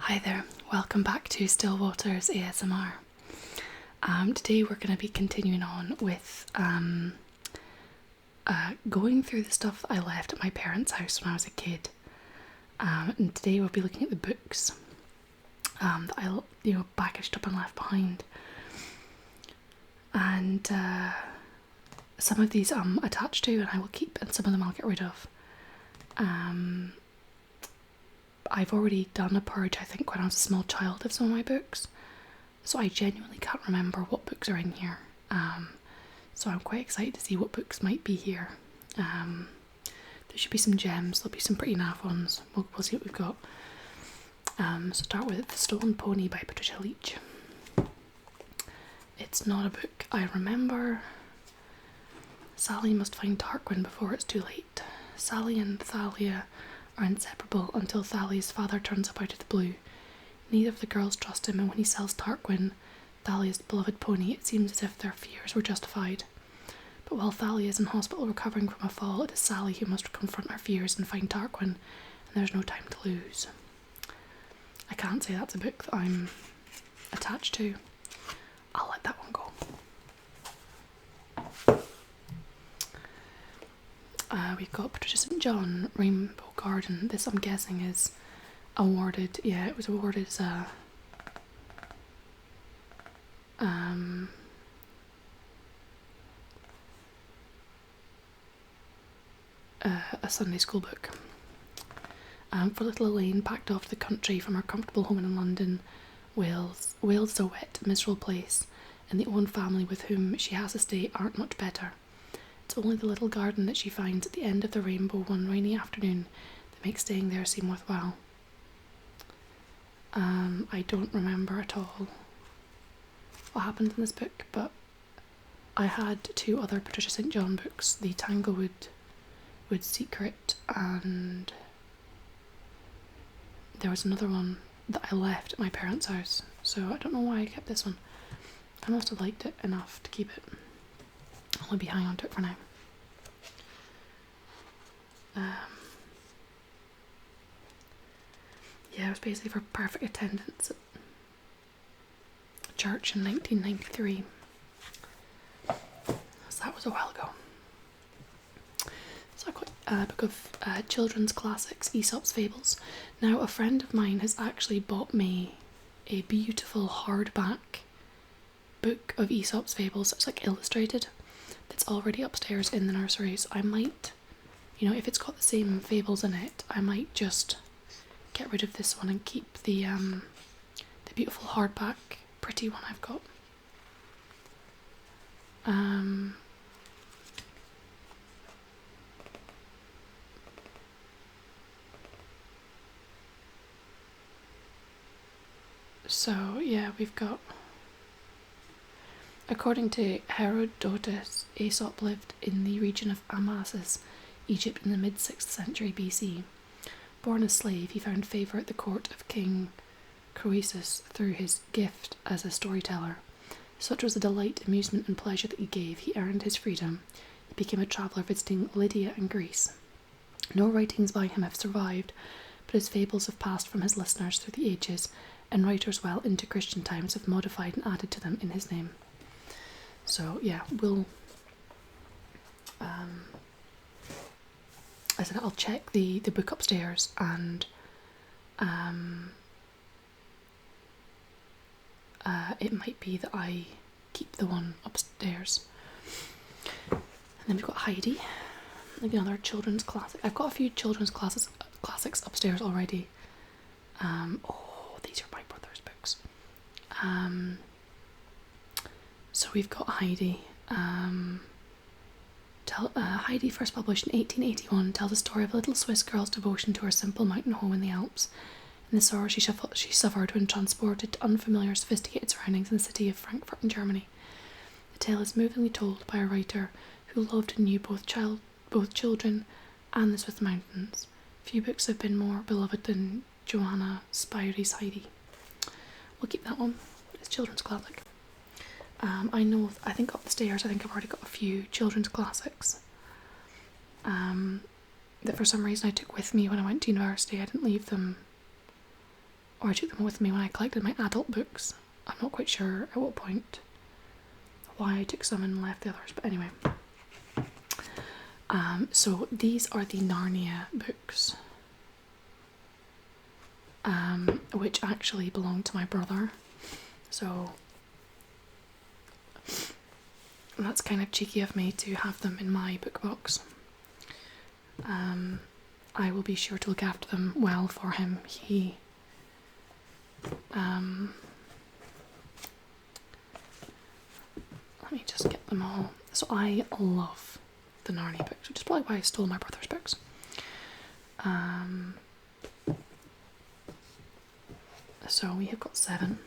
Hi there, welcome back to Stillwater's ASMR. Today we're going to be continuing on with going through the stuff that I left at my parents' house when I was a kid. And today we'll be looking at the books that I packaged up and left behind. And some of these I'm attached to and I will keep, and some of them I'll get rid of. I've already done a purge, I think, when I was a small child of some of my books, so I genuinely can't remember what books are in here. So I'm quite excited to see what books might be here. There should be some gems, there'll be some pretty naff ones. We'll see what we've got. So start with The Stolen Pony by Patricia Leach. It's not a book I remember. Sally must find Tarquin before it's too late. Sally and Thalia are inseparable until Thalia's father turns up out of the blue. Neither of the girls trust him, and when he sells Tarquin, Thalia's beloved pony, it seems as if their fears were justified. But while Thalia is in hospital recovering from a fall, it is Sally who must confront her fears and find Tarquin, and there's no time to lose. I can't say that's a book that I'm attached to. I'll let that one go. We've got Patricia St. John, Rainbow Garden. This, I'm guessing, is awarded. Yeah, it was awarded as a Sunday school book. For little Elaine, packed off to the country from her comfortable home in London, Wales. Wales is a wet, miserable place, and the Owen family with whom she has to stay aren't much better. It's only the little garden that she finds at the end of the rainbow one rainy afternoon that makes staying there seem worthwhile. I don't remember at all what happened in this book, but I had two other Patricia St. John books, the Tanglewood Secret, and there was another one that I left at my parents' house, so I don't know why I kept this one. I must have liked it enough to keep it. I'll be hanging on to it for now. Yeah, it was basically for perfect attendance at church in 1993. So that was a while ago. So I got a book of children's classics, Aesop's Fables. Now, a friend of mine has actually bought me a beautiful hardback book of Aesop's Fables that's like illustrated. It's already upstairs in the nursery, so I might, if it's got the same fables in it, I might just get rid of this one and keep the beautiful hardback pretty one I've got. So yeah, we've got, according to Herodotus, Aesop lived in the region of Amasis, Egypt, in the mid-6th century BC. Born a slave, he found favour at the court of King Croesus through his gift as a storyteller. Such was the delight, amusement and pleasure that he gave, he earned his freedom. He became a traveller visiting Lydia and Greece. No writings by him have survived, but his fables have passed from his listeners through the ages, and writers well into Christian times have modified and added to them in his name. So yeah, I said I'll check the book upstairs, and it might be that I keep the one upstairs. And then we've got Heidi, like another children's classic. I've got a few children's classics upstairs already. These are my brother's books. So we've got Heidi. Heidi, first published in 1881, tells the story of a little Swiss girl's devotion to her simple mountain home in the Alps, and the sorrow she suffered when transported to unfamiliar, sophisticated surroundings in the city of Frankfurt in Germany. The tale is movingly told by a writer who loved and knew both children and the Swiss mountains. Few books have been more beloved than Johanna Spyri's Heidi. We'll keep that one. It's a children's classic. I think up the stairs, I've already got a few children's classics that for some reason I took with me when I went to university. I didn't leave them or I took them with me when I collected my adult books. I'm not quite sure at what point why I took some and left the others, but anyway. So these are the Narnia books, which actually belong to my brother. So that's kind of cheeky of me to have them in my book box. I will be sure to look after them well for him. Let me just get them all. So I love the Narnia books, which is probably why I stole my brother's books. So we have got 7.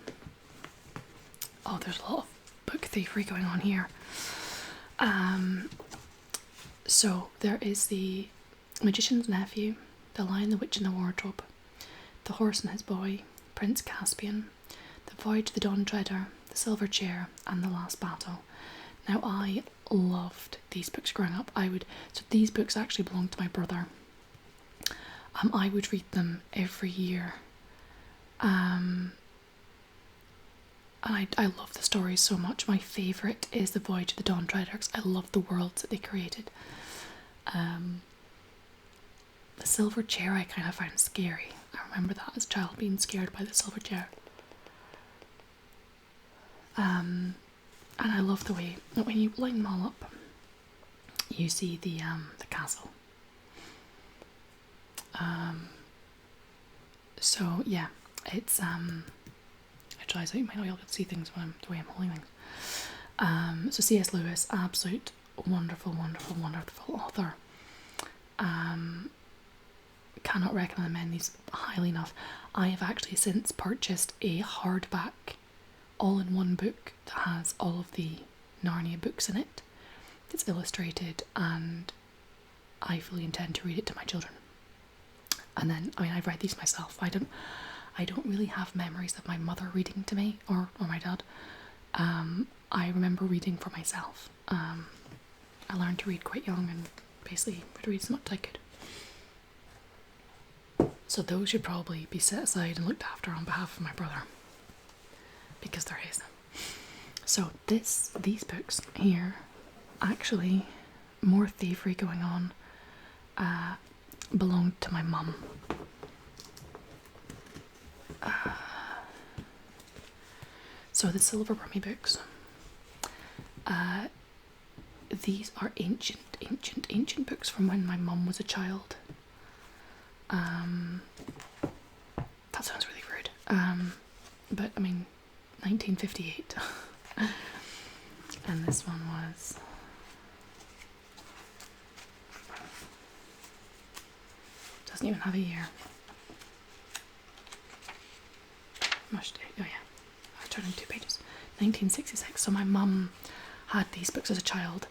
Oh, there's a lot of book thievery going on here. So there is the Magician's Nephew, The Lion, the Witch and the Wardrobe, The Horse and His Boy, Prince Caspian, The Voyage of the Dawn Treader, The Silver Chair, and The Last Battle. Now I loved these books growing up. So these books actually belong to my brother. I would read them every year. And I love the stories so much. My favourite is The Voyage of the Dawn Treader because I love the worlds that they created. The Silver Chair I kind of found scary. I remember that as a child, being scared by the Silver Chair. And I love the way that when you line them all up, you see the castle. So yeah, it's I try so you might not be able to see things when the way I'm holding things. So C.S. Lewis, absolute wonderful author. Cannot recommend these highly enough. I have actually since purchased a hardback all-in-one book that has all of the Narnia books in it. It's illustrated, and I fully intend to read it to my children. And then, I've read these myself. I don't really have memories of my mother reading to me or my dad. I remember reading for myself. I learned to read quite young and basically would read as much as I could. So those should probably be set aside and looked after on behalf of my brother, because they're his. So these books here, actually, more thievery going on, belonged to my mum. So the Silver Brummy books, these are ancient books from when my mum was a child. That sounds really rude. But 1958. And this one was doesn't even have a year. Must do. Oh yeah, I turned in 2 pages. 1966. So my mum had these books as a child,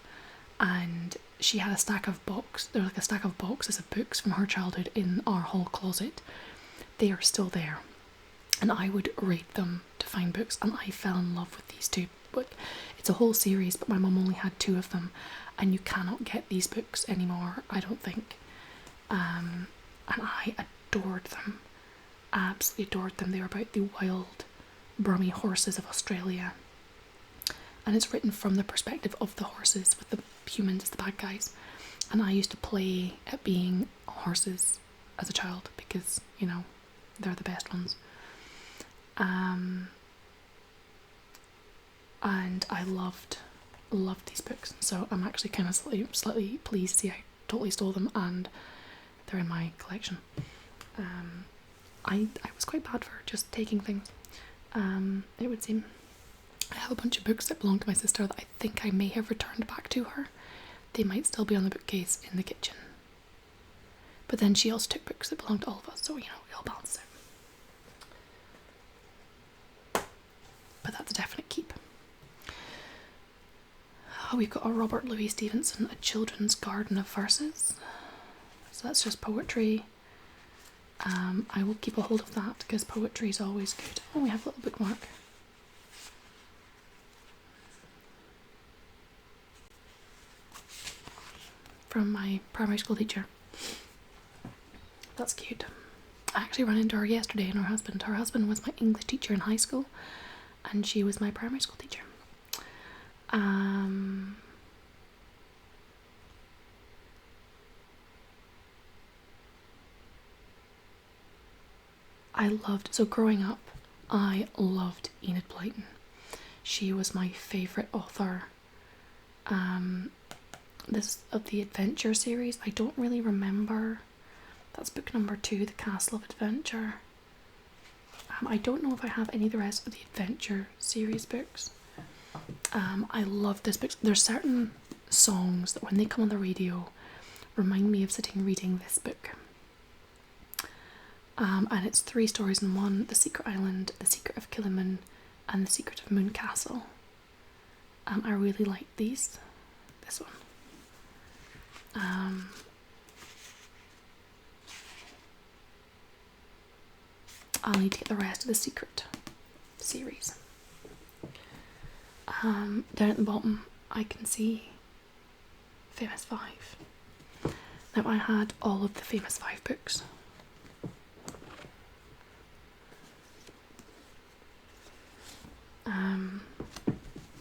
and she had a stack of there was like a stack of boxes of books from her childhood in our hall closet. They are still there, and I would raid them to find books, and I fell in love with these 2 books. It's a whole series, but my mum only had 2 of them, and you cannot get these books anymore, I don't think. And I adored them, absolutely adored them. They were about the wild Brummy horses of Australia, and it's written from the perspective of the horses, with the humans as the bad guys. And I used to play at being horses as a child because, they're the best ones. And I loved these books, so I'm actually kind of slightly pleased to see I totally stole them, and they're in my collection. I was quite bad for just taking things, it would seem. I have a bunch of books that belong to my sister that I think I may have returned back to her. They might still be on the bookcase in the kitchen. But then she also took books that belong to all of us, so we all balance out. But that's a definite keep. Oh, we've got a Robert Louis Stevenson, A Children's Garden of Verses. So that's just poetry. I will keep a hold of that because poetry is always good. Oh, we have a little bookmark. From my primary school teacher. That's cute. I actually ran into her yesterday and her husband. Her husband was my English teacher in high school and she was my primary school teacher. Growing up, I loved Enid Blyton. She was my favourite author. This of the adventure series. I don't really remember. That's book number 2, The Castle of Adventure. I don't know if I have any of the rest of the adventure series books. I love this book. There's certain songs that when they come on the radio remind me of sitting reading this book. And it's 3 stories in one: The Secret Island, The Secret of Killiman, and The Secret of Moon Castle. I really like this one. I'll need to get the rest of the Secret series. Down at the bottom I can see Famous 5. Now I had all of the Famous 5 books.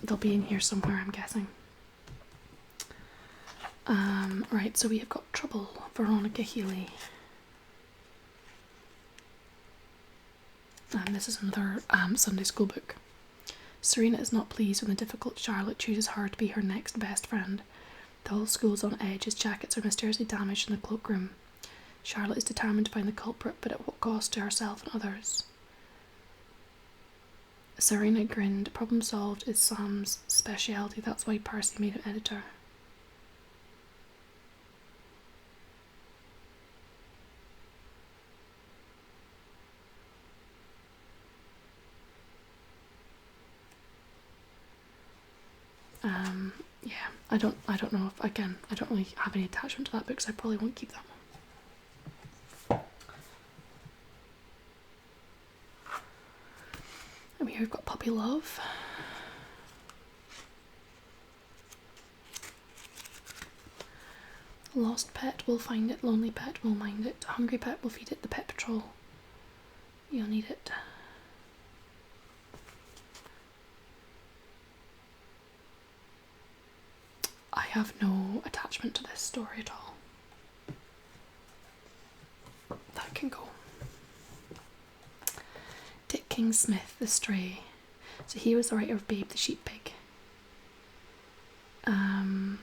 They'll be in here somewhere, I'm guessing. Right, so we have got Trouble, Veronica Healy. And this is another Sunday school book. Serena is not pleased when the difficult Charlotte chooses her to be her next best friend. The whole school's on edge as jackets are mysteriously damaged in the cloakroom. Charlotte is determined to find the culprit, but at what cost to herself and others? Serena grinned. Problem solved is Sam's speciality. That's why Percy made him editor. Yeah, I don't know if, again, I don't really have any attachment to that book, so I probably won't keep that one. And here we've got Puppy Love. Lost pet will find it, lonely pet will mind it, hungry pet will feed it, the pet patrol. You'll need it. I have no attachment to this story at all. That can go. Dick King-Smith, The Stray. So he was the writer of Babe the Sheep Pig. And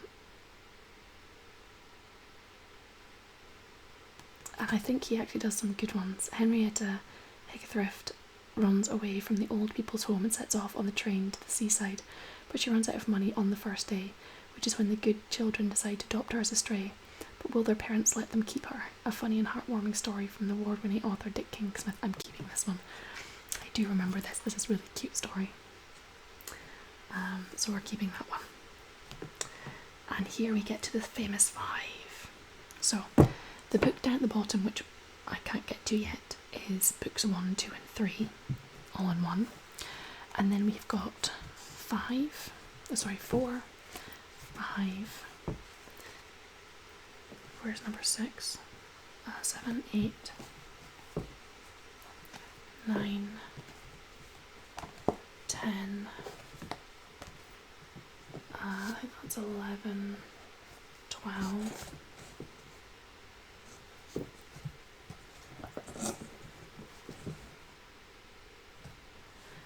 I think he actually does some good ones. Henrietta Hickthrift runs away from the old people's home and sets off on the train to the seaside, but she runs out of money on the first day, which is when the good children decide to adopt her as a stray. But will their parents let them keep her? A funny and heartwarming story from the award-winning author Dick King-Smith. I'm keeping this one. I do remember this. This is a really cute story. So we're keeping that one. And here we get to the Famous 5. So the book down at the bottom, which I can't get to yet, is books 1, 2 and 3, all in one. And then we've got 4, 5, where's number 6, 7, 8, 9, 10, I think that's 11, 12,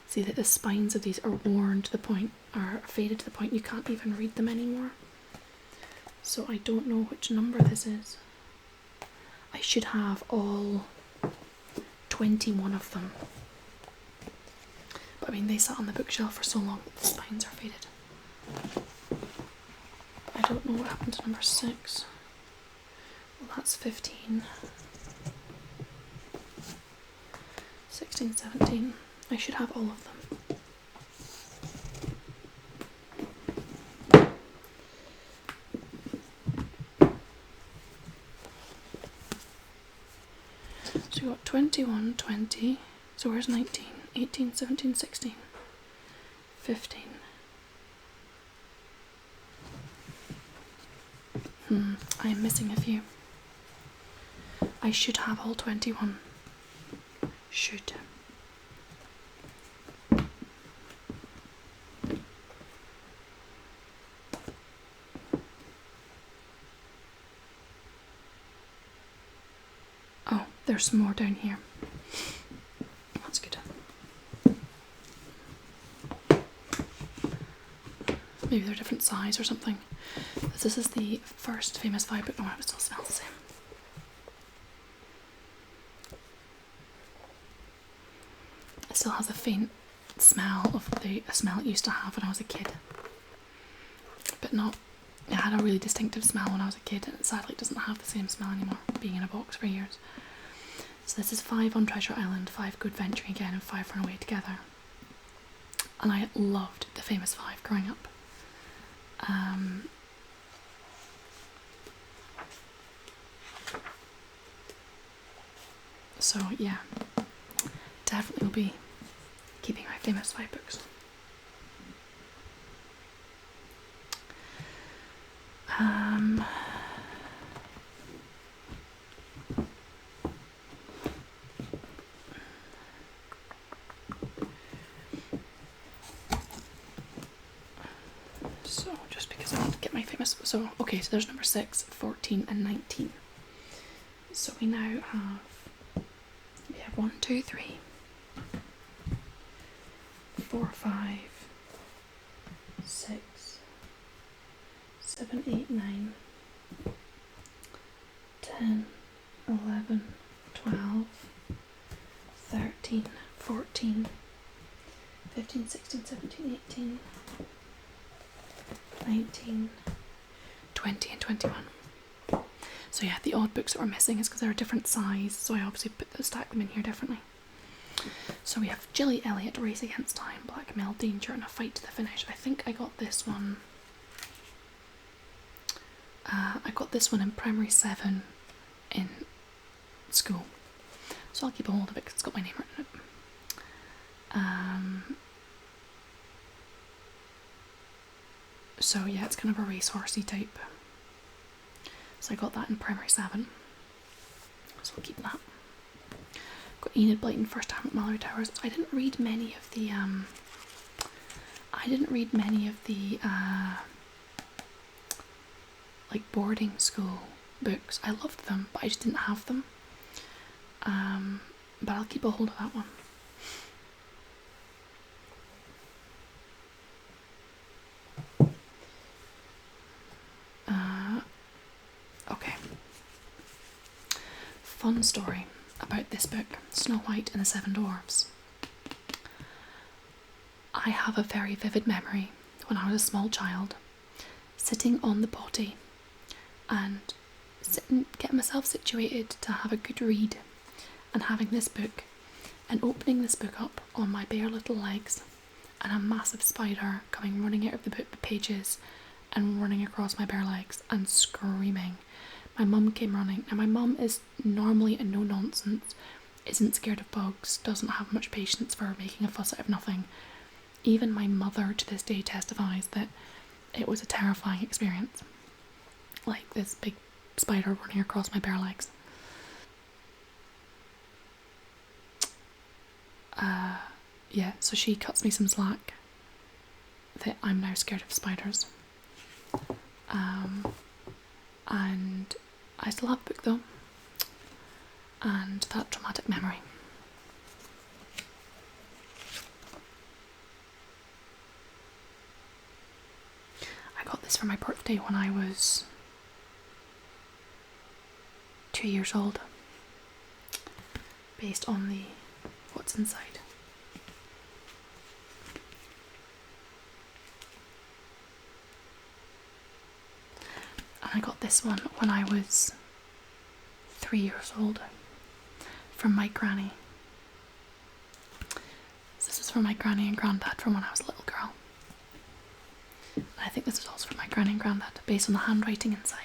see that the spines of these are worn to the point, are faded to the point you can't even read them anymore. So I don't know which number this is. I should have all 21 of them. But I mean, they sat on the bookshelf for so long that the spines are faded. I don't know what happened to number 6. Well, that's 15. 16, 17. I should have all of them. So we got 21, 20. So where's 19? 18, 17, 16, 15. I'm missing a few. I should have all 21. should. Oh, there's some more down here. That's good. Maybe they're different size or something. This is the first Famous Five book. Oh, it still smells the same. It still has a faint smell of the smell it used to have when I was a kid. But not, it had a really distinctive smell when I was a kid, and it sadly doesn't have the same smell anymore, being in a box for years. So this is 5 on Treasure Island, 5 Good Venturing Again, and 5 Run Away Together. And I loved the Famous Five growing up. So yeah, definitely will be keeping my Famous Five books. So just because I want to get my famous, so okay, so there's number 6, 14 and 19. So we now have 1, 2, 3, 4, 5, 6, 7, 8, 9, 10, 11, 12, 13, 14, 15, 16, 17, 18, 19, 20 and 21. So yeah, the odd books that we're missing is because they're a different size, so I obviously stack them in here differently. So we have Gilly Elliot, Race Against Time, Blackmail, Danger and A Fight to the Finish. I think I got this one. I got this one in primary 7 in school. So I'll keep a hold of it because it's got my name written in it. So yeah, it's kind of a racehorsey type. So I got that in primary 7. So I'll keep that. Got Enid Blyton, First Time at Mallory Towers. I didn't read many of the like boarding school books. I loved them, but I just didn't have them. But I'll keep a hold of that one. Okay. Fun story about this book, Snow White and the Seven Dwarfs. I have a very vivid memory when I was a small child, sitting on the potty and getting myself situated to have a good read and having this book and opening this book up on my bare little legs and a massive spider coming running out of the book pages and running across my bare legs and screaming. My mum came running. Now my mum is normally a no-nonsense, isn't scared of bugs, doesn't have much patience for making a fuss out of nothing. Even my mother to this day testifies that it was a terrifying experience. Like this big spider running across my bare legs. Yeah, so she cuts me some slack that I'm now scared of spiders. And I still have the book though, and that traumatic memory. I got this for my birthday when I was 2 years old, based on the what's inside. And I got this one when I was 3 years old from my granny. So this was from my granny and granddad from when I was a little girl. And I think this was also from my granny and granddad, based on the handwriting inside.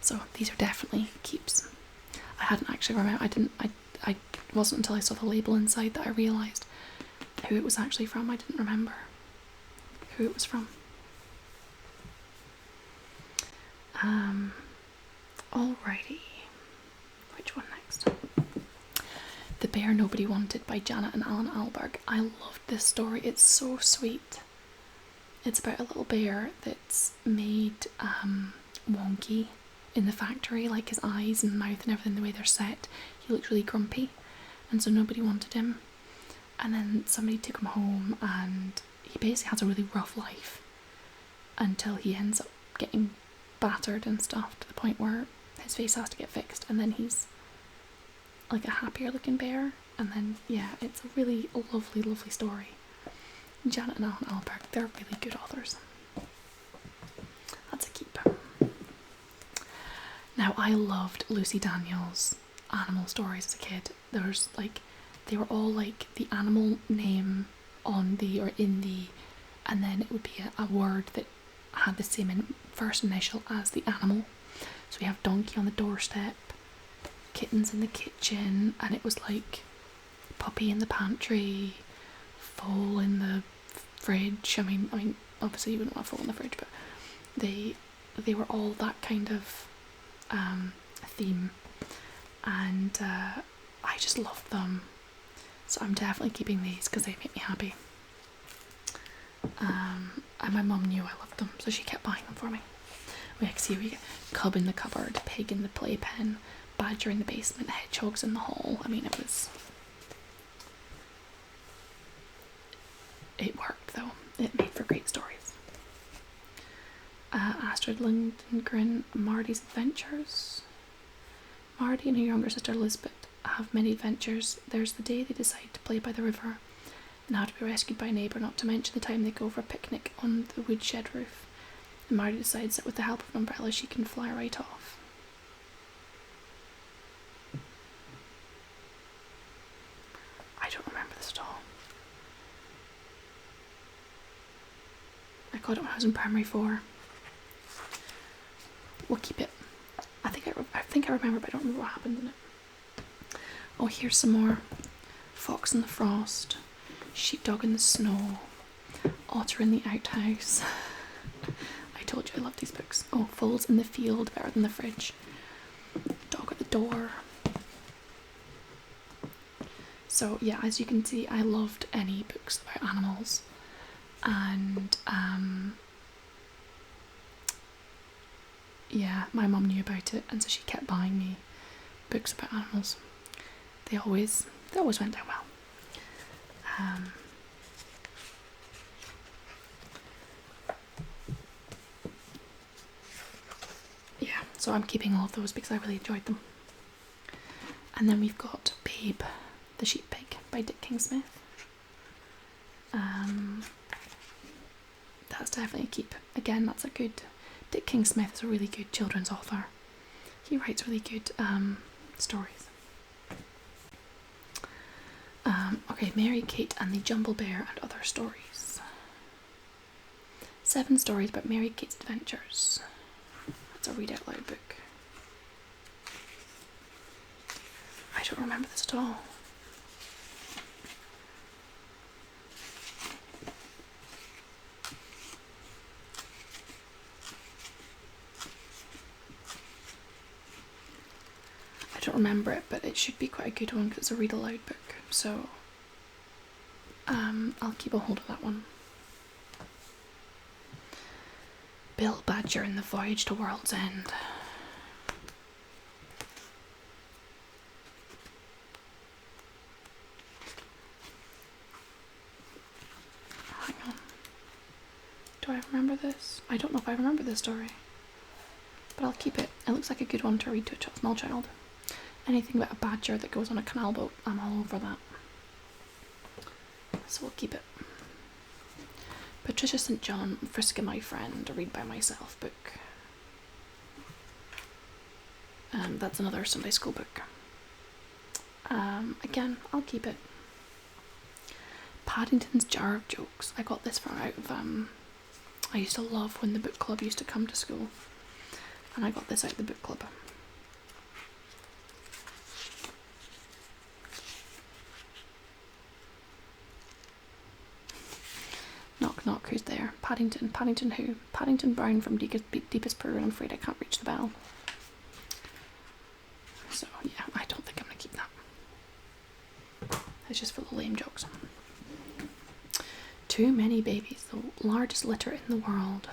So these are definitely keeps. I hadn't actually remembered. I wasn't until I saw the label inside that I realised who it was actually from. I didn't remember who it was from. Alrighty. Bear Nobody Wanted by Janet and Alan Alberg. I loved this story. It's so sweet. It's about a little bear that's made wonky in the factory, like his eyes and mouth and everything, the way they're set. He looks really grumpy, and so nobody wanted him. And then somebody took him home, and he basically has a really rough life until he ends up getting battered and stuff to the point where his face has to get fixed, and then he's like a happier looking bear. And then, yeah, it's a really lovely, lovely story. Janet and Alan Alberg, they're really good authors. That's a keep. Now, I loved Lucy Daniels' animal stories as a kid. They were all like the animal name on the, or in the, and then it would be a word that had the same first initial as the animal. So we have donkey on the doorstep, kittens in the kitchen, and it was like puppy in the pantry, foal in the fridge. I mean, obviously you wouldn't want a foal in the fridge, but they were all that kind of theme, and I just loved them. So I'm definitely keeping these because they make me happy. And my mum knew I loved them, so she kept buying them for me. We get cub in the cupboard, pig in the playpen, badger in the basement, hedgehogs in the hall. I mean, it worked though. It made for great stories. Astrid Lindgren, Marty's Adventures. Marty and her younger sister Elizabeth have many adventures. There's the day they decide to play by the river and how to be rescued by a neighbour, not to mention the time they go for a picnic on the woodshed roof. And Marty decides that with the help of an umbrella she can fly right off. I don't remember this at all. I got it when I was in primary 4. We'll keep it. I think I remember, but I don't remember what happened in it. Oh, here's some more. Fox in the Frost, Sheepdog in the Snow, Otter in the Outhouse. I told you I love these books. Oh, Foals in the Field, Better Than the Fridge, Dog at the Door. So yeah, as you can see, I loved any books about animals, and yeah, my mum knew about it, and so she kept buying me books about animals. They always went down well. Yeah, so I'm keeping all of those because I really enjoyed them. And then we've got Babe, the Sheep Pig by Dick King-Smith. That's definitely a keep. Again, that's a good... Dick King-Smith is a really good children's author. He writes really good stories. Okay, Mary Kate and the Jumble Bear and Other Stories. 7 stories about Mary Kate's adventures. That's a read out loud book. I don't remember this at all. I don't remember it, but it should be quite a good one because it's a read aloud book. So I'll keep a hold of that one. Bill Badger and the Voyage to World's End. Hang on. Do I remember this? I don't know if I remember this story, but I'll keep it. It looks like a good one to read to a small child. Anything about a badger that goes on a canal boat, I'm all over that. So we'll keep it. Patricia St. John, Frisk and My Friend, a read by myself book. That's another Sunday school book. Again, I'll keep it. Paddington's Jar of Jokes. I got this from out of I used to love when the book club used to come to school, and I got this out of the book club. Knock knock, who's there? Paddington. Paddington who? Paddington Brown from Deepest Purr, and I'm afraid I can't reach the bell. So yeah, I don't think I'm going to keep that. it's just full of lame jokes. Too many babies, the largest litter in the world.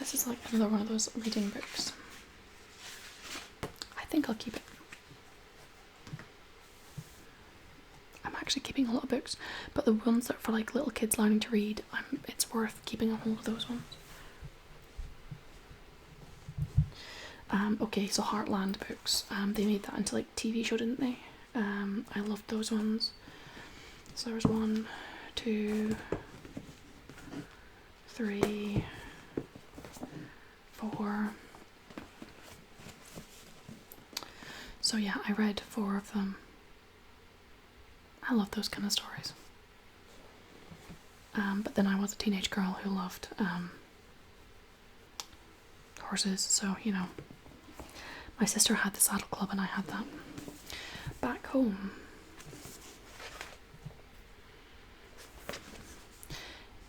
This is like another one of those reading books. I think I'll keep it. I'm actually keeping a lot of books, but the ones that are for like little kids learning to read, it's worth keeping a hold of those ones. Okay, so Heartland books. They made that into like TV show, didn't they? I loved those ones. So there's 1, 2, 3, 4. So yeah, I read 4 of them. I love those kind of stories. But then I was a teenage girl who loved horses, so you know. My sister had the saddle club and I had that. Back home.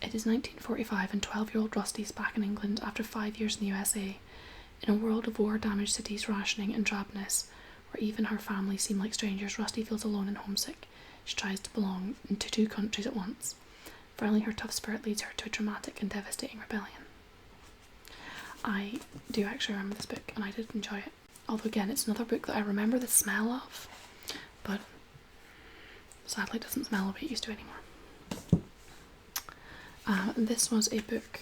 It is 1945 and 12-year-old Rusty's back in England after 5 years in the USA. In a world of war-damaged cities, rationing and drabness, where even her family seem like strangers, Rusty feels alone and homesick. She tries to belong to 2 countries at once. Finally, her tough spirit leads her to a dramatic and devastating rebellion. I do actually remember this book and I did enjoy it. Although again, it's another book that I remember the smell of, but sadly it doesn't smell the way it used to anymore. And this was a book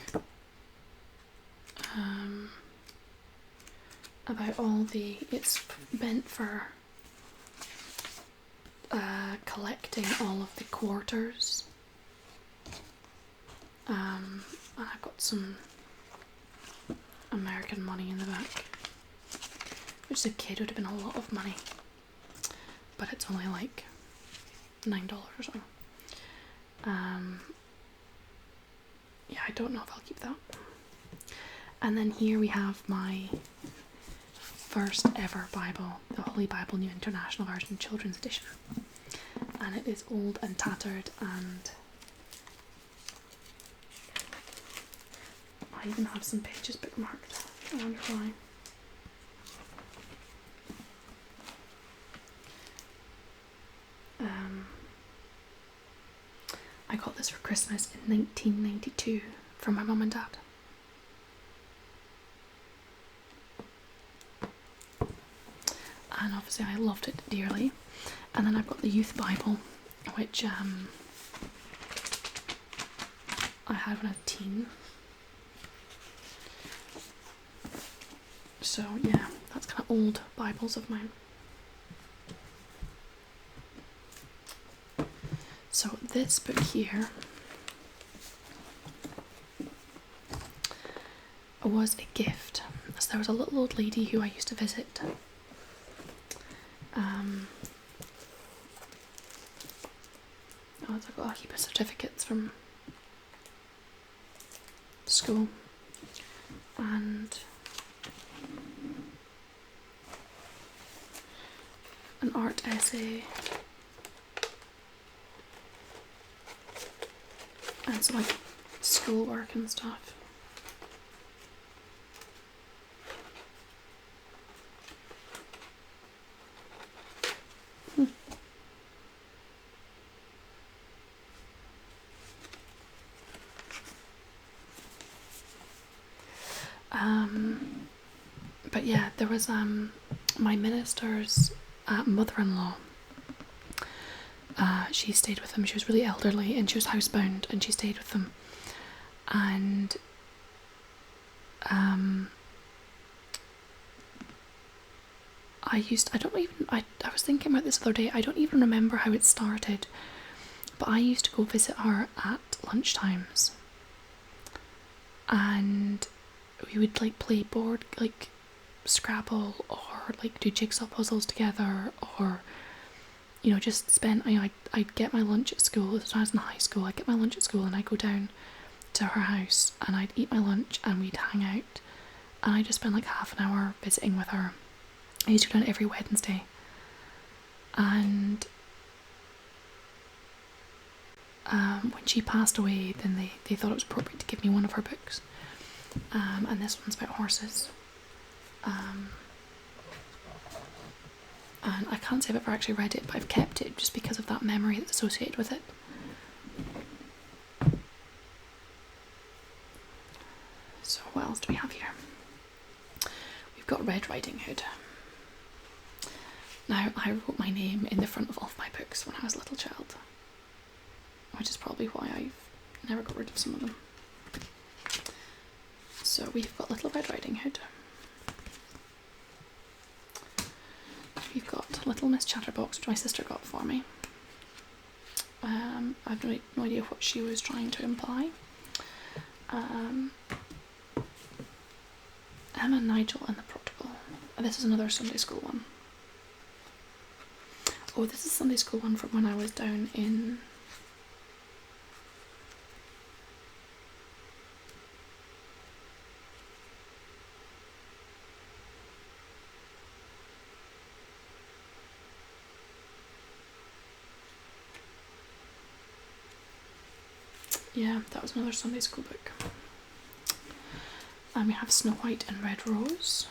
about all the, it's meant for collecting all of the quarters. And I've got some American money in the back, which as a kid would have been a lot of money, but it's only like $9 or something. Yeah, I don't know if I'll keep that. And then here we have my first ever Bible, the Holy Bible New International Version Children's Edition, and it is old and tattered, and I even have some pages bookmarked. I wonder why. I got this for Christmas in 1992 from my mum and dad. And obviously I loved it dearly. And then I've got the Youth Bible, which I had when I was a teen. So yeah, that's kind of old Bibles of mine. So this book here was a gift. So there was a little old lady who I used to visit. I've got a heap of certificates from school and an art essay and some like schoolwork and stuff. But yeah, there was my minister's mother-in-law. She stayed with them. She was really elderly and she was housebound, and she stayed with them. And I was thinking about this the other day. I don't even remember how it started, but I used to go visit her at lunchtimes, and we would like play board, like Scrabble, or like do jigsaw puzzles together, or you know, just spend, you know, I'd get my lunch at school. When I was in high school, I'd get my lunch at school and I'd go down to her house and I'd eat my lunch and we'd hang out, and I just spend like half an hour visiting with her. I used to go down every Wednesday, and when she passed away, then they thought it was appropriate to give me one of her books. And this one's about horses. And I can't say I've ever actually read it, but I've kept it just because of that memory that's associated with it. So what else do we have here? We've got Red Riding Hood. Now, I wrote my name in the front of all of my books when I was a little child, which is probably why I've never got rid of some of them. So we've got Little Red Riding Hood. We've got Little Miss Chatterbox, which my sister got for me. I've no idea what she was trying to imply. Emma, Nigel and the Prodigal. This is another Sunday school one. Oh, this is a Sunday school one from when I was down in... Yeah, that was another Sunday school book. And we have Snow White and Red Rose.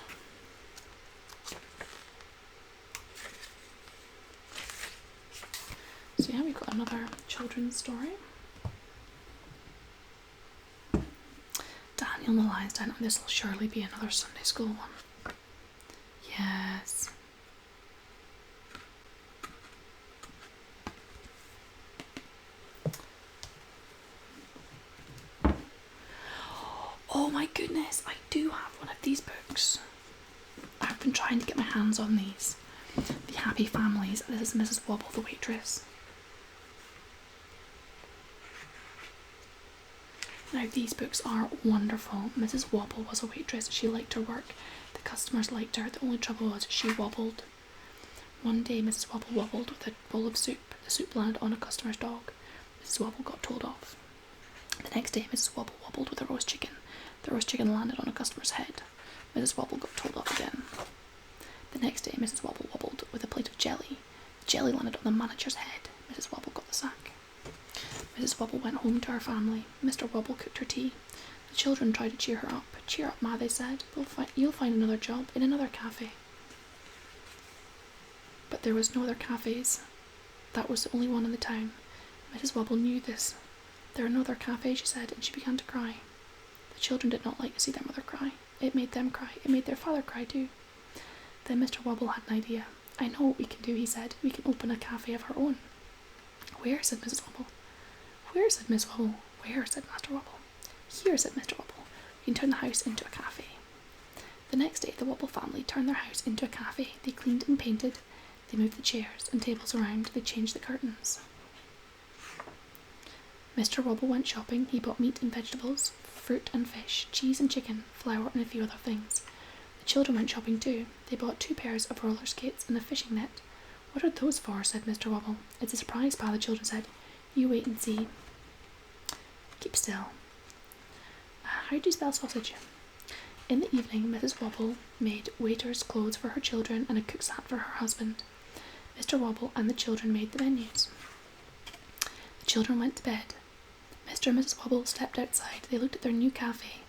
So yeah, we've got another children's story. Daniel and the Lion's Den, and this will surely be another Sunday school one. Yes. Oh my goodness, I do have one of these books. I've been trying to get my hands on these. The Happy Families, and this is Mrs. Wobble the Waitress. Now these books are wonderful. Mrs. Wobble was a waitress. She liked her work. The customers liked her. The only trouble was she wobbled. One day Mrs. Wobble wobbled with a bowl of soup. The soup landed on a customer's dog. Mrs. Wobble got told off. The next day Mrs. Wobble wobbled with a roast chicken. The roast chicken landed on a customer's head. Mrs. Wobble got told off again. The next day Mrs. Wobble wobbled with a plate of jelly. The jelly landed on the manager's head. Mrs. Wobble got the sack. Mrs. Wobble went home to her family. Mr. Wobble cooked her tea. The children tried to cheer her up. "Cheer up, Ma," they said. You'll find another job in another cafe." But there was no other cafes. That was the only one in the town. Mrs. Wobble knew this. "There are no other cafes," she said, and she began to cry. The children did not like to see their mother cry. It made them cry. It made their father cry too. Then Mr. Wobble had an idea. "I know what we can do," he said. "We can open a cafe of our own." "Where?" said Mrs. Wobble. "Where?" said Miss Wobble. "Where?" said Master Wobble. "Here," said Mr. Wobble. "We can turn the house into a cafe." The next day the Wobble family turned their house into a cafe. They cleaned and painted. They moved the chairs and tables around. They changed the curtains. Mr. Wobble went shopping. He bought meat and vegetables, fruit and fish, cheese and chicken, flour and a few other things. The children went shopping too. They bought 2 pairs of roller skates and a fishing net. "What are those for?" said Mr. Wobble. "It's a surprise, Pa," the children said. "You wait and see." Keep still. How do you spell sausage? In the evening, Mrs. Wobble made waiter's clothes for her children and a cook's hat for her husband. Mr. Wobble and the children made the menus. The children went to bed. Mr. and Mrs. Wobble stepped outside. They looked at their new cafe.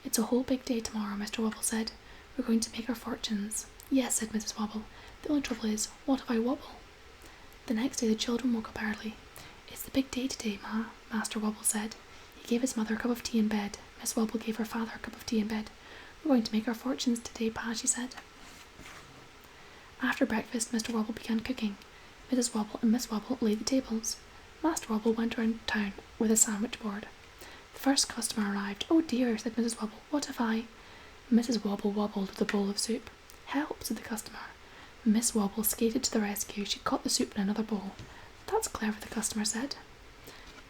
"It's a whole big day tomorrow," Mr. Wobble said. "We're going to make our fortunes." "Yes," said Mrs. Wobble. "The only trouble is, what if I wobble?" The next day the children woke up early. "It's the big day today, Ma," Master Wobble said. He gave his mother a cup of tea in bed. Miss Wobble gave her father a cup of tea in bed. "We're going to make our fortunes today, Pa," she said. After breakfast, Mr. Wobble began cooking. Mrs. Wobble and Miss Wobble laid the tables. Master Wobble went around town with a sandwich board. The first customer arrived. "Oh dear," said Mrs. Wobble. "What have I—" Mrs. Wobble wobbled with a bowl of soup. "Help," said the customer. Miss Wobble skated to the rescue. She caught the soup in another bowl. "That's clever," the customer said.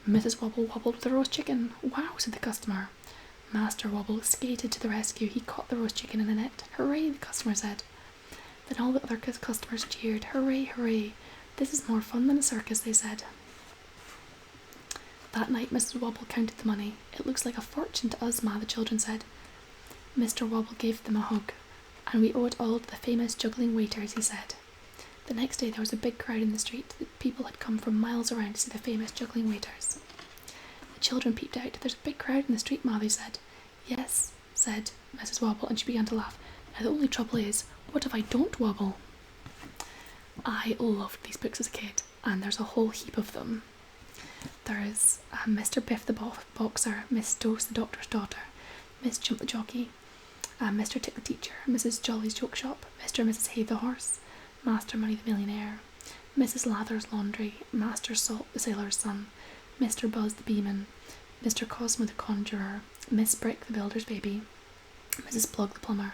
Mrs. Wobble wobbled with the roast chicken. "Wow," said the customer. Master Wobble skated to the rescue. He caught the roast chicken in a net. "Hooray," the customer said. Then all the other customers cheered. "Hooray, hooray. This is more fun than a circus," they said. That night Mrs. Wobble counted the money. "It looks like a fortune to us, Ma," the children said. Mr. Wobble gave them a hug. "And we owe it all to the famous juggling waiters," he said. The next day there was a big crowd in the street. The people had come from miles around to see the famous juggling waiters. The children peeped out. "There's a big crowd in the street, Ma," they said. "Yes," said Mrs. Wobble, and she began to laugh. "Now the only trouble is, what if I don't wobble?" I loved these books as a kid, and there's a whole heap of them. There is Mr. Biff the Boxer, Miss Dose the Doctor's Daughter, Miss Jump the Jockey, Mr. Tick the Teacher, Mrs. Jolly's Joke Shop, Mr. and Mrs. Hay the Horse, Master Money the Millionaire, Mrs. Lather's Laundry, Master Salt the Sailor's Son, Mr. Buzz the Beeman, Mr. Cosmo the Conjurer, Miss Brick the Builder's Baby, Mrs. Plug the Plumber,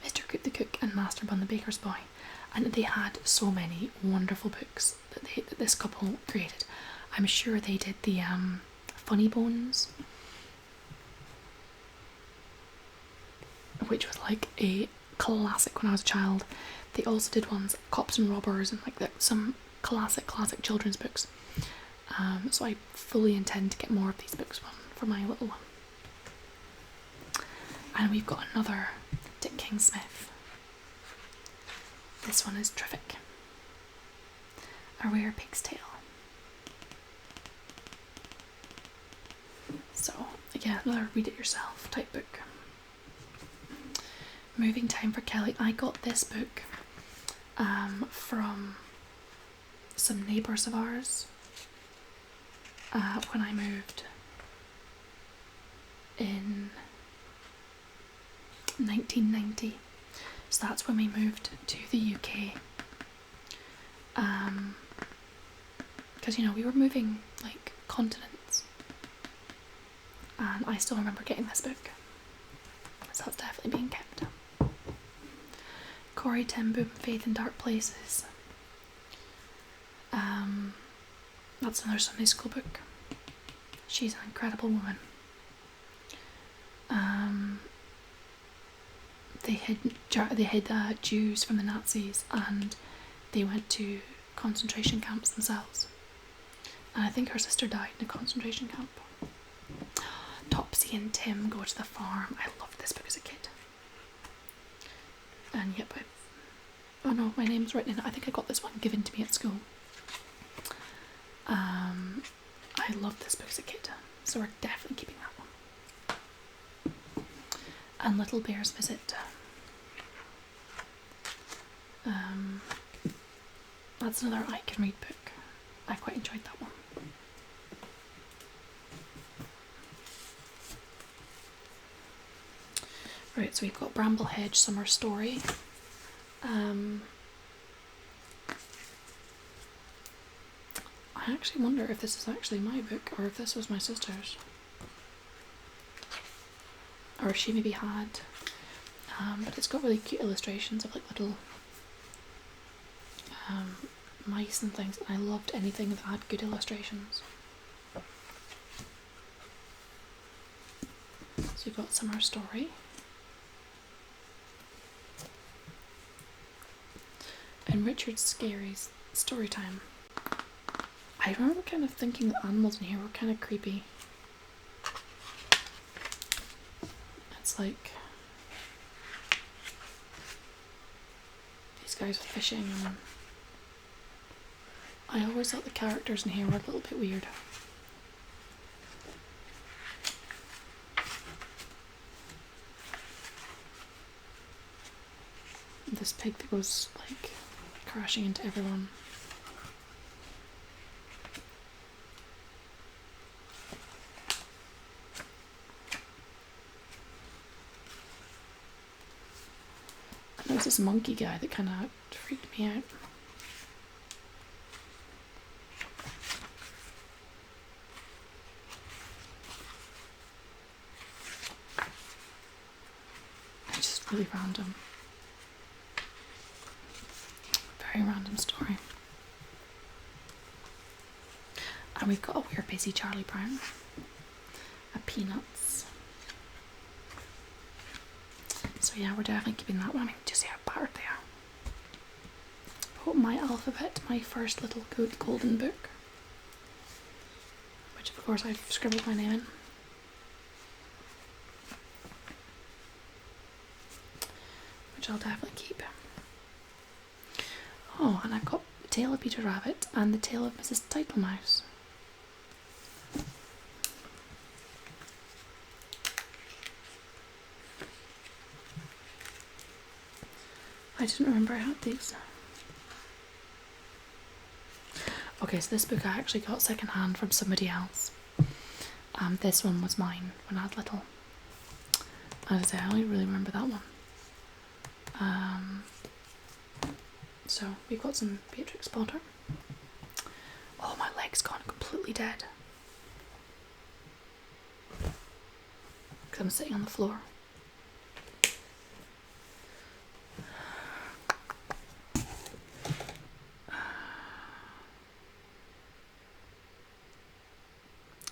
Mr. Coop the Cook, and Master Bun the Baker's Boy. And they had so many wonderful books that this couple created. I'm sure they did the Funny Bones, which was like a classic when I was a child. They also did ones Cops and Robbers and like some classic children's books. So I fully intend to get more of these books for my little one. And we've got another Dick King Smith. This one is terrific. A Rare Pig's Tale. So, again, another read it yourself type book. Moving Time for Kelly. I got this book from some neighbours of ours when I moved in 1990. So that's when we moved to the UK. Because, we were moving like continents. And I still remember getting this book. So that's definitely being kept. Corrie ten Boom, Faith in Dark Places. That's another Sunday school book. She's an incredible woman. They hid Jews from the Nazis, and they went to concentration camps themselves. And I think her sister died in a concentration camp. Topsy and Tim Go to the Farm. I loved this book as a kid. And yep, oh no, my name's written in it. I think I got this one given to me at school. I loved this book as a kid, so we're definitely keeping that one. And Little Bear's Visit. That's another I can read book. I quite enjoyed that one. Right, so we've got Bramble Hedge Summer Story. I actually wonder if this is actually my book or if this was my sister's. Or she maybe had. But it's got really cute illustrations of like little mice and things, and I loved anything that had good illustrations. So we've got Summer Story. And Richard Scarry's Story Time. I remember kind of thinking the animals in here were kind of creepy. It's like these guys were fishing, and I always thought the characters in here were a little bit weird. This pig that goes like crashing into everyone. And there was this monkey guy that kind of freaked me out. It's just really random. Very random story. And we've got a We're Busy Charlie Brown. A Peanuts. So yeah, we're definitely keeping that one. I mean, just see how battered they are. But My Alphabet, my first little good golden book. Which of course I've scribbled my name in. Which I'll definitely keep. Oh, and I've got Tale of Peter Rabbit and The Tale of Mrs. Titlemouse. I didn't remember I had these. Okay, so this book I actually got second hand from somebody else. This one was mine when I was little. As I say, I only really remember that one. So we've got some Beatrix Potter. Oh, my leg's gone completely dead. Because I'm sitting on the floor.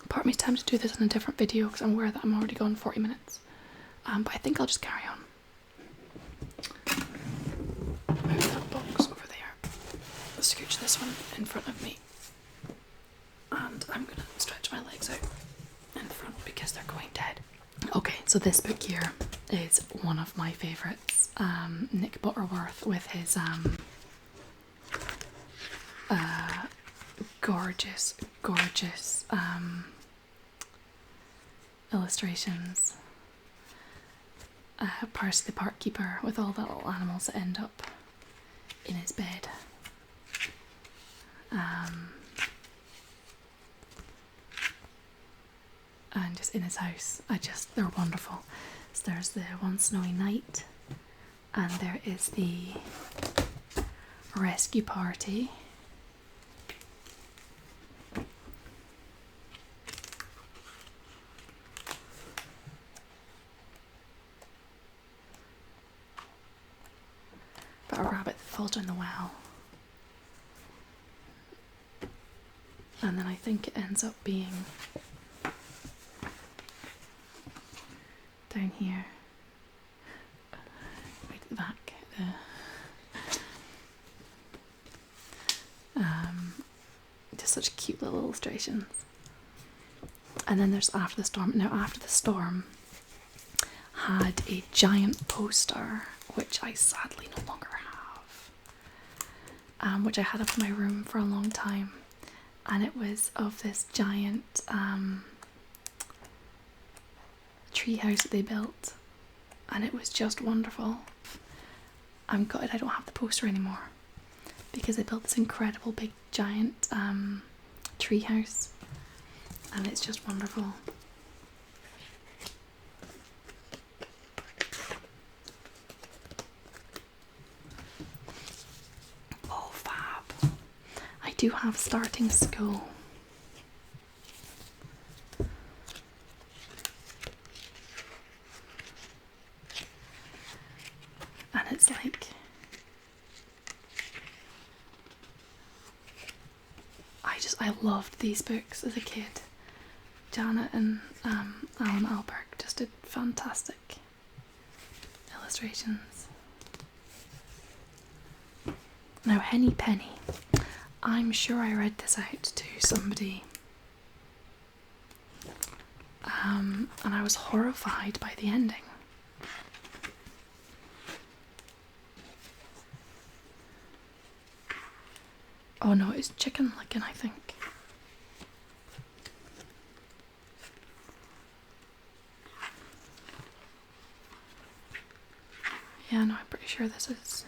Part of me's time to do this in a different video because I'm aware that I'm already gone 40 minutes. But I think I'll just carry on. Move that box over there. Scooch this one in front of me. And I'm going to stretch my legs out in front because they're going dead. Okay, so this book here is one of my favourites. Nick Butterworth with his gorgeous illustrations. Percy the Park Keeper with all the little animals that end up in his bed. And just in his house. They're wonderful. So there's the One Snowy Night, and there is the Rescue Party. But a rabbit that falls down the well. And then I think it ends up being down here, right at the back. Just such cute little illustrations. And then there's After the Storm. Now, After the Storm had a giant poster, which I sadly no longer have, which I had up in my room for a long time, and it was of this giant tree house that they built, and it was just wonderful. I'm gutted I don't have the poster anymore because they built this incredible big giant tree house, and it's just wonderful. Oh, fab. I do have Starting School. And it's like, I loved these books as a kid. Janet and Alan Alberg just did fantastic illustrations. Now, Henny Penny. I'm sure I read this out to somebody, and I was horrified by the ending. Oh no, it's Chicken Licken, I think. Yeah, no, I'm pretty sure this is.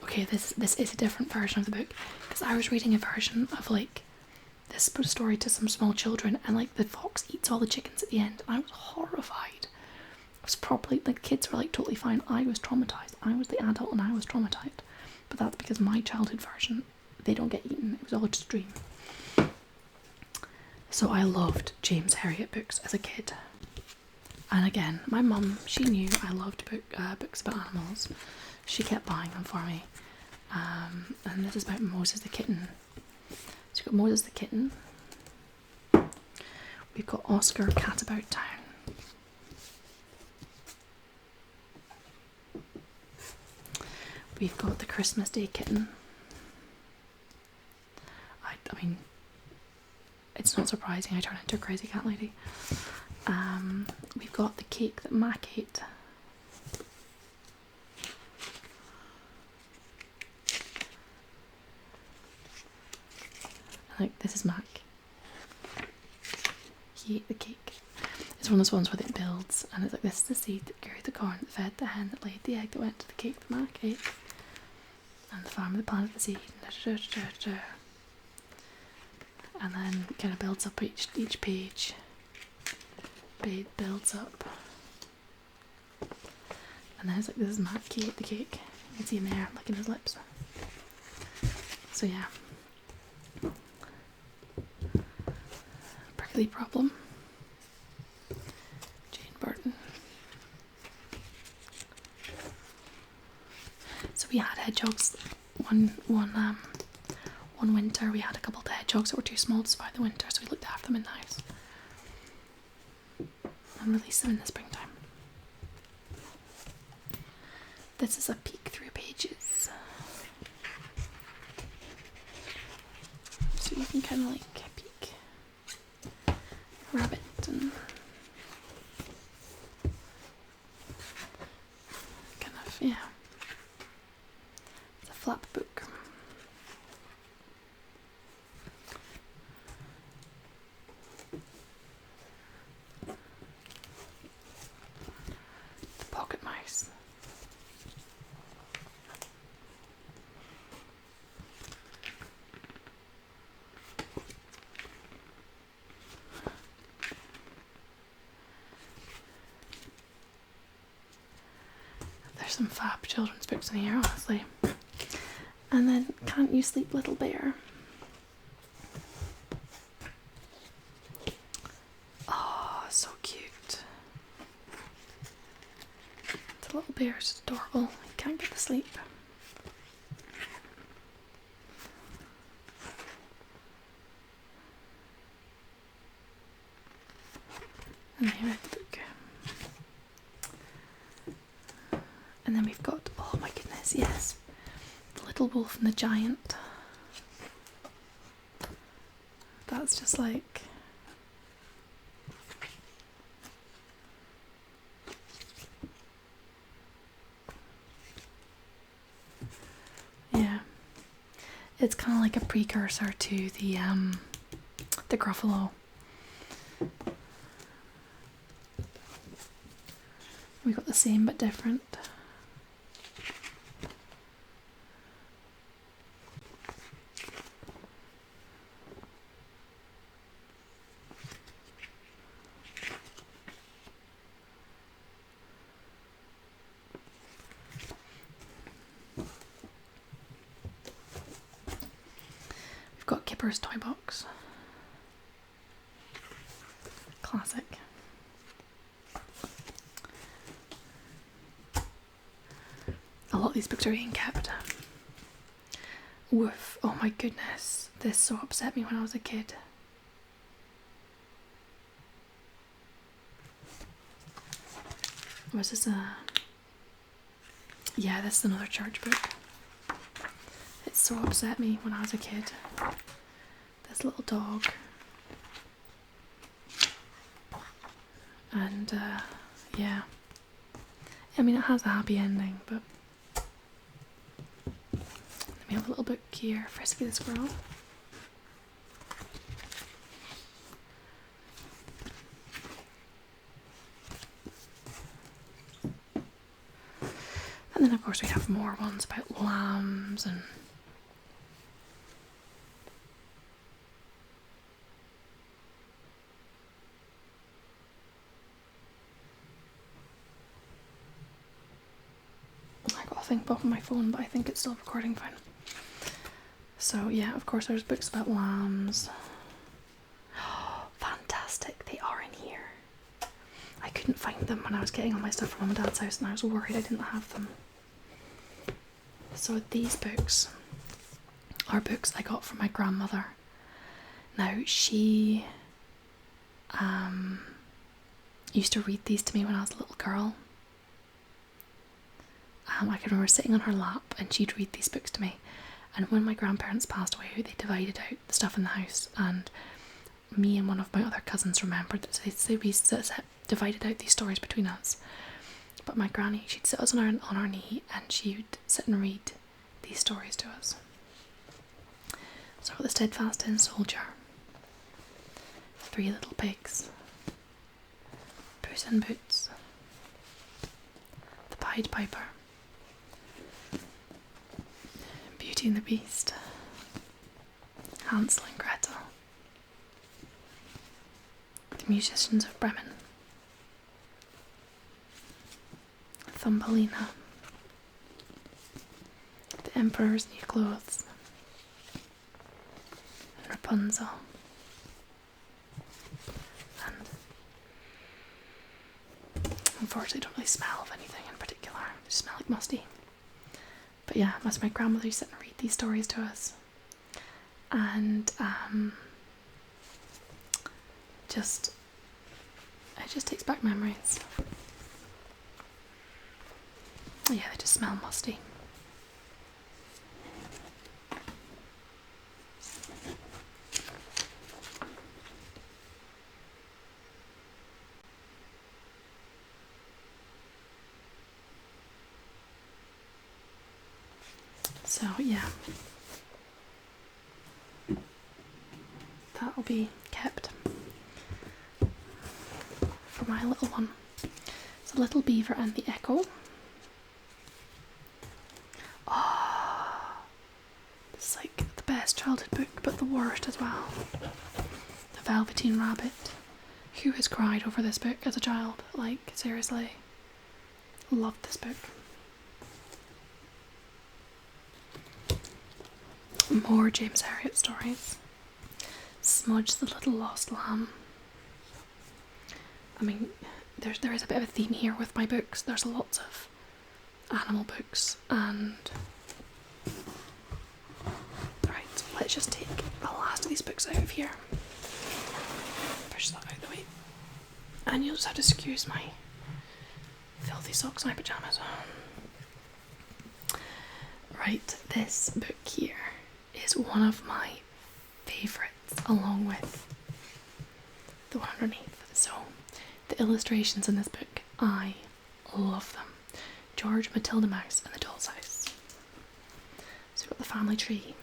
Okay, this is a different version of the book, because I was reading a version of like this story to some small children, and like the fox eats all the chickens at the end, and I was horrified. I was properly, like, kids were like totally fine. I was traumatized. I was the adult and I was traumatized. But that's because my childhood version, they don't get eaten. It was all just a dream. So I loved James Herriot books as a kid. And again, my mum, she knew I loved books about animals. She kept buying them for me. And this is about Moses the Kitten. So we've got Moses the Kitten. We've got Oscar Cat About Town. We've got the Christmas Day Kitten. I mean, it's not surprising I turn into a crazy cat lady. We've got the cake that Mac ate. Like, this is Mac. He ate the cake. It's one of those ones where it builds, and it's like, this is the seed that grew the corn that fed the hen that laid the egg that went to the cake that Mac ate, and the farmer that planted the seed. And then it kind of builds up each page. Builds up. And then it's like, this is Mac, he ate the cake. You can see him there, licking his lips. So yeah. Prickly problem. Jane Burton. So we had hedgehogs one winter. We had a couple of hedgehogs that were too small to survive the winter, so we looked after them in the house and released them in the springtime. This is a peek through pages, so you can kind of like peek rabbit and kind of, yeah. It's a flap book. The pocket mouse. There's some fab children's books in here, honestly. And then Can't You Sleep Little Bear? Oh, so cute. The little bear is adorable. He can't get to sleep. And I read the book. And then we've got, oh my goodness, yes, The Little Wolf and the Giant. That's just like, yeah, it's kind of like a precursor to the Gruffalo. We got the same but different. We've got Kipper's Toy Box. Classic. A lot of these books are being kept. Woof. Oh my goodness. This so upset me when I was a kid. Was this a... Yeah, this is another church book. It so upset me when I was a kid. This little dog. And, yeah. I mean, it has a happy ending, but... We have a little book here, Frisky the Squirrel. And then of course we have more ones about lambs and I got a thing pop on my phone, but I think it's still recording fine. So yeah, of course there's books about lambs. Fantastic, they are in here. I couldn't find them when I was getting all my stuff from Mum and Dad's house and I was worried I didn't have them. So these books are books I got from my grandmother. Now she used to read these to me when I was a little girl. I can remember sitting on her lap and she'd read these books to me. And when my grandparents passed away, they divided out the stuff in the house, and me and one of my other cousins remembered that we divided out these stories between us. But my granny, she'd sit us on our knee and she would sit and read these stories to us. So the Steadfast Tin Soldier, Three Little Pigs, Puss in Boots, The Pied Piper, Beauty and the Beast, Hansel and Gretel, The Musicians of Bremen, Thumbelina, The Emperor's New Clothes, and Rapunzel. And unfortunately, don't really smell of anything in particular. They smell like musty. But yeah, that's my grandmother used to sit and read these stories to us. And it just takes back memories. Yeah, they just smell musty. So yeah, that'll be kept for my little one. It's a Little Beaver and the Echo. Oh, it's like the best childhood book, but the worst as well. The Velveteen Rabbit. Who has cried over this book as a child? Like, seriously. Loved this book. More James Herriot stories. Smudge the Little Lost Lamb. I mean, there is a bit of a theme here with my books. There's lots of animal books, and right, let's just take the last of these books out of here. Push that out of the way. And you'll just have to excuse my filthy socks and my pyjamas. Right, this book here is one of my favourites, along with the one underneath. So the illustrations in this book, I love them. George, Matilda Mouse and the Doll's House. So we've got the family tree.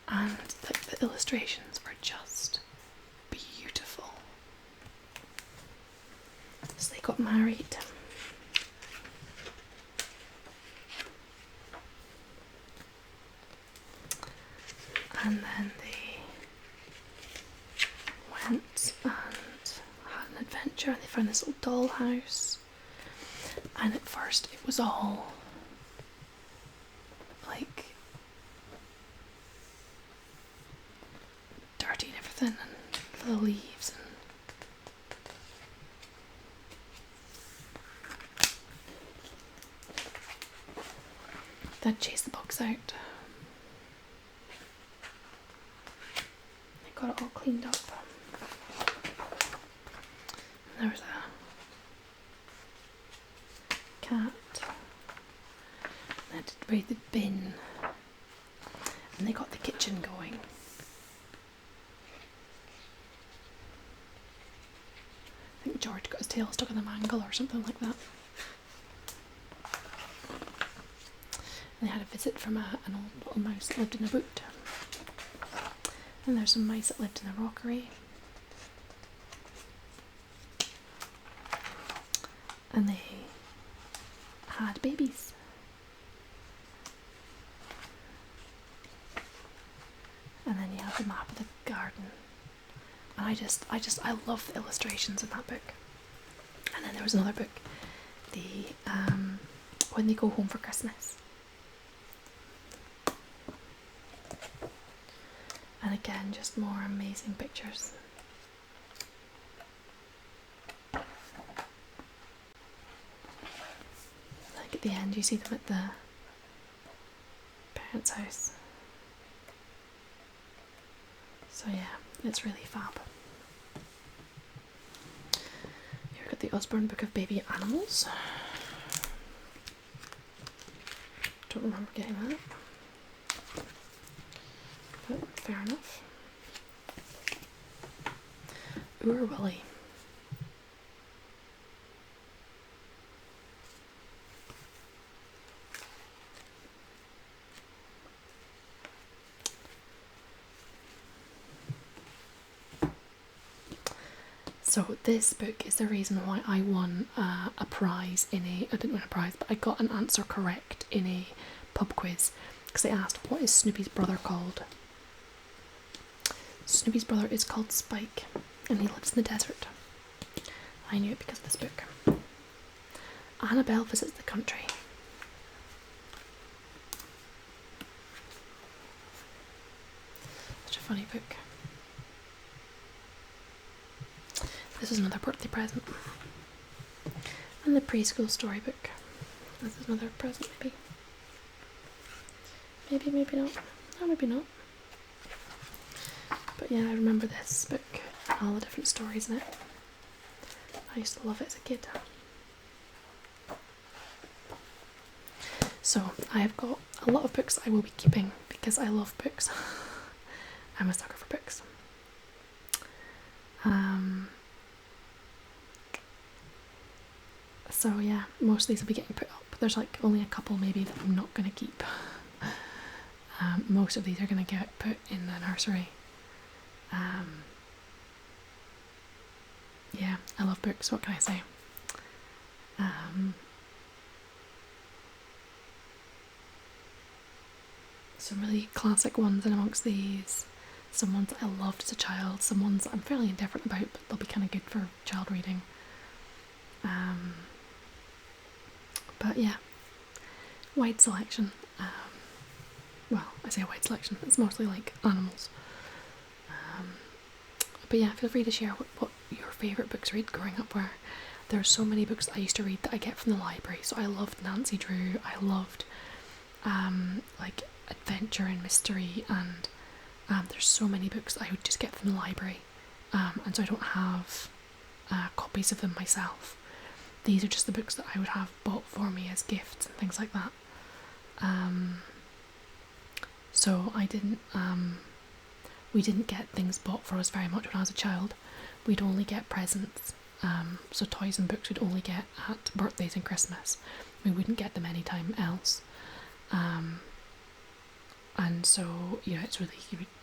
And the illustrations are just beautiful. So they got married. And then they went and had an adventure, and they found this little doll house. And at first it was all like dirty and everything, and the leaves and they'd chase the bugs out. Got it all cleaned up. And there was a cat. And they had to raid the bin. And they got the kitchen going. I think George got his tail stuck in the mangle or something like that. And they had a visit from an old little mouse that lived in the boot. And there's some mice that lived in the rockery. And they had babies. And then you have the map of the garden. And I love the illustrations in that book. And then there was another book, the When They Go Home for Christmas. And again, just more amazing pictures. Like at the end, you see them at the parents' house. So yeah, it's really fab. Here we've got the Osborne Book of Baby Animals. Don't remember getting that. fair enough. Oor Willie. So this book is the reason why I won a prize in I didn't win a prize, but I got an answer correct in a pub quiz, because they asked, what is Snoopy's brother called? Snoopy's brother is called Spike, and he lives in the desert. I knew it because of this book. Annabelle Visits the Country. Such a funny book. This is another birthday present. And the preschool storybook. This is another present, maybe. Maybe, maybe not. No, maybe not. But yeah, I remember this book and all the different stories in it. I used to love it as a kid. So I have got a lot of books I will be keeping because I love books. I'm a sucker for books. So yeah, most of these will be getting put up. There's like only a couple maybe that I'm not going to keep. Most of these are going to get put in the nursery. Yeah, I love books, what can I say? Some really classic ones in amongst these. Some ones that I loved as a child, some ones that I'm fairly indifferent about, but they'll be kind of good for child reading. But yeah, wide selection. Well, I say wide selection, it's mostly like animals. But yeah, feel free to share what your favourite books read growing up were. There are so many books that I used to read that I get from the library. So I loved Nancy Drew, I loved like adventure and mystery, and there's so many books that I would just get from the library, and so I don't have copies of them myself. These are just the books that I would have bought for me as gifts and things like that. So I didn't we didn't get things bought for us very much when I was a child. We'd only get presents, so toys and books we'd only get at birthdays and Christmas. We wouldn't get them anytime else. And so, you know, it's really,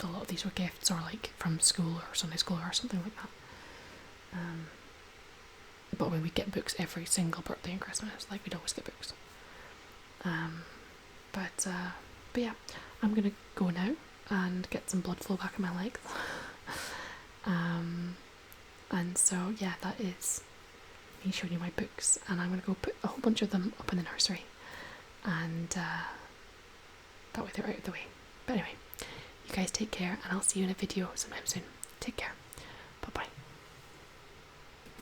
a lot of these were gifts or like from school or Sunday school or something like that. But when we get books every single birthday and Christmas, like we'd always get books. But yeah, I'm gonna go now and get some blood flow back in my legs. And so yeah, that is me showing you my books, and I'm gonna go put a whole bunch of them up in the nursery, and that way they're out of the way. But anyway, you guys take care, and I'll see you in a video sometime soon. Take care.